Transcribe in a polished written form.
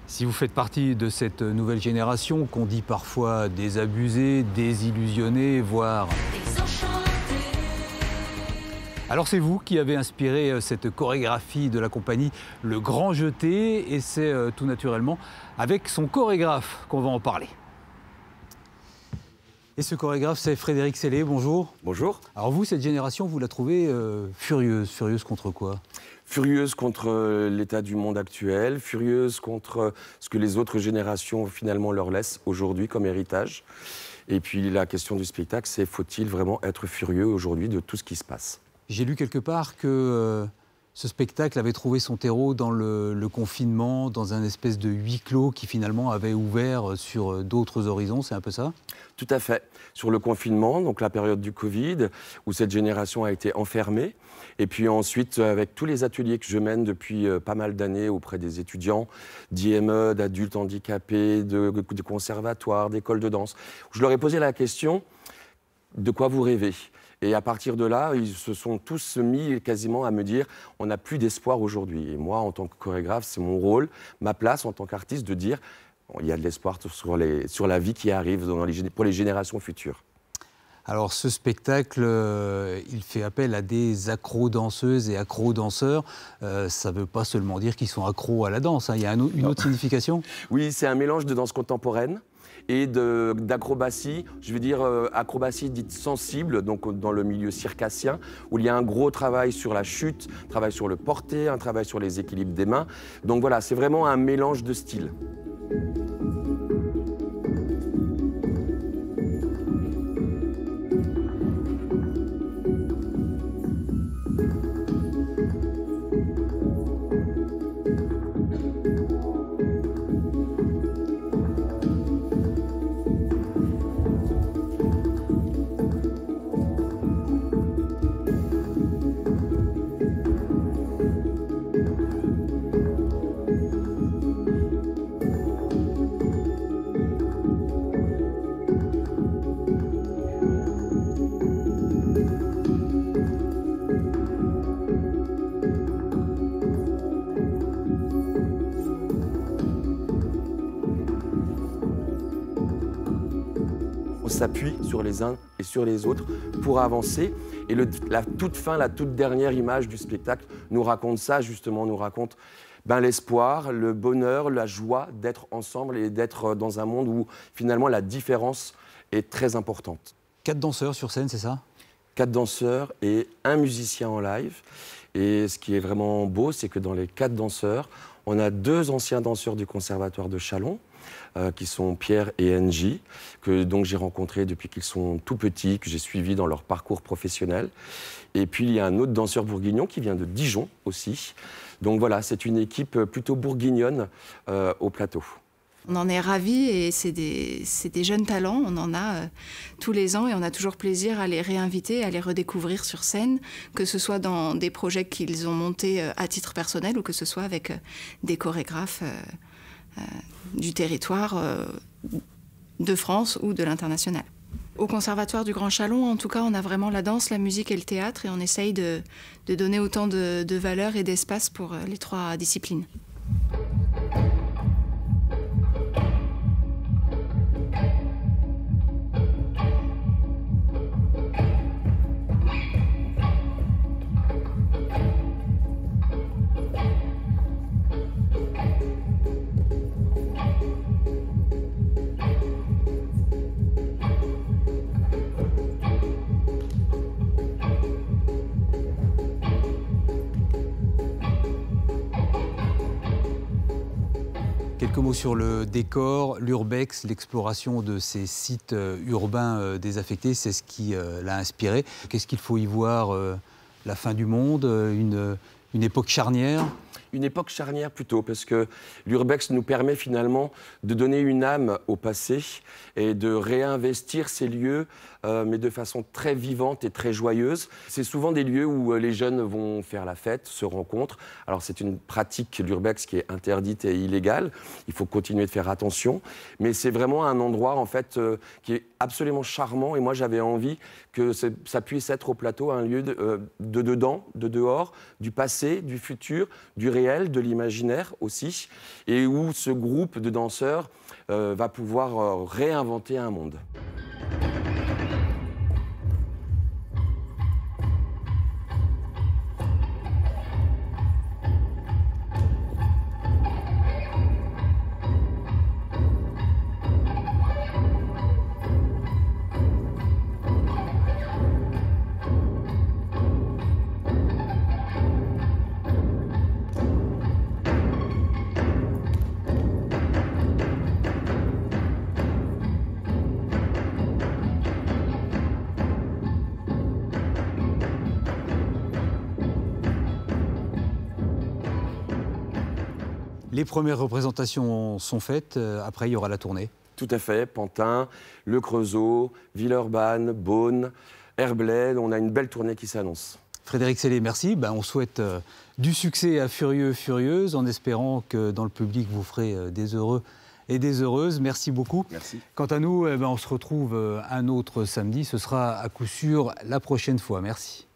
Si vous faites partie de cette nouvelle génération qu'on dit parfois désabusée, désillusionnée, voire... Alors c'est vous qui avez inspiré cette chorégraphie de la compagnie Le Grand Jeté et c'est tout naturellement avec son chorégraphe qu'on va en parler. Et ce chorégraphe, c'est Frédéric Sellé, bonjour. Bonjour. Alors vous, cette génération, vous la trouvez furieuse. Furieuse contre quoi? Furieuse contre l'état du monde actuel, furieuse contre ce que les autres générations finalement leur laissent aujourd'hui comme héritage. Et puis la question du spectacle, c'est faut-il vraiment être furieux aujourd'hui de tout ce qui se passe? J'ai lu quelque part que ce spectacle avait trouvé son terreau dans le confinement, dans un espèce de huis clos qui finalement avait ouvert sur d'autres horizons, c'est un peu ça? Tout à fait. Sur le confinement, donc la période du Covid, où cette génération a été enfermée. Et puis ensuite, avec tous les ateliers que je mène depuis pas mal d'années auprès des étudiants, d'IME, d'adultes handicapés, de conservatoires, d'écoles de danse, je leur ai posé la question, de quoi vous rêvez? Et à partir de là, ils se sont tous mis quasiment à me dire on n'a plus d'espoir aujourd'hui. Et moi, en tant que chorégraphe, c'est mon rôle, ma place en tant qu'artiste de dire il y a de l'espoir sur la vie qui arrive pour les générations futures. Alors ce spectacle, il fait appel à des accro-danseuses et accro-danseurs. Ça ne veut pas seulement dire qu'ils sont accros à la danse, hein. Il y a une autre signification? Oui, c'est un mélange de danse contemporaine et d'acrobatie, je veux dire acrobatie dite sensible, donc dans le milieu circassien, où il y a un gros travail sur la chute, un travail sur le porté, un travail sur les équilibres des mains. Donc voilà, c'est vraiment un mélange de styles. On s'appuie sur les uns et sur les autres pour avancer. Et la toute dernière image du spectacle nous raconte ça, justement, nous raconte l'espoir, le bonheur, la joie d'être ensemble et d'être dans un monde où, finalement, la différence est très importante. 4 danseurs sur scène, c'est ça? 4 danseurs et un musicien en live. Et ce qui est vraiment beau, c'est que dans les 4 danseurs, on a 2 anciens danseurs du Conservatoire de Châlons, qui sont Pierre et Angie, que donc j'ai rencontrés depuis qu'ils sont tout petits, que j'ai suivis dans leur parcours professionnel. Et puis il y a un autre danseur bourguignon qui vient de Dijon aussi. Donc voilà, c'est une équipe plutôt bourguignonne au plateau. On en est ravis et c'est des jeunes talents, on en a tous les ans et on a toujours plaisir à les réinviter, à les redécouvrir sur scène, que ce soit dans des projets qu'ils ont montés à titre personnel ou que ce soit avec des chorégraphes du territoire de France ou de l'international. Au Conservatoire du Grand Châlons, en tout cas, on a vraiment la danse, la musique et le théâtre et on essaye de donner autant de valeur et d'espace pour les 3 disciplines. Quelques mots sur le décor, l'urbex, l'exploration de ces sites urbains désaffectés, c'est ce qui l'a inspiré. Qu'est-ce qu'il faut y voir? La fin du monde, une époque charnière? Une époque charnière plutôt, parce que l'urbex nous permet finalement de donner une âme au passé et de réinvestir ces lieux, mais de façon très vivante et très joyeuse. C'est souvent des lieux où les jeunes vont faire la fête, se rencontrent. Alors c'est une pratique, l'urbex, qui est interdite et illégale. Il faut continuer de faire attention. Mais c'est vraiment un endroit, en fait, qui est absolument charmant. Et moi, j'avais envie que ça puisse être au plateau un lieu de dedans, de dehors, du passé, du futur, du réel, de l'imaginaire aussi, et où ce groupe de danseurs va pouvoir réinventer un monde. Les premières représentations sont faites, après il y aura la tournée. Tout à fait, Pantin, Le Creusot, Villeurbanne, Beaune, Herblay, on a une belle tournée qui s'annonce. Frédéric Sellé, merci. On souhaite du succès à Furieux, Furieuses, en espérant que dans le public vous ferez des heureux et des heureuses. Merci beaucoup. Merci. Quant à nous, on se retrouve un autre samedi. Ce sera à coup sûr la prochaine fois. Merci.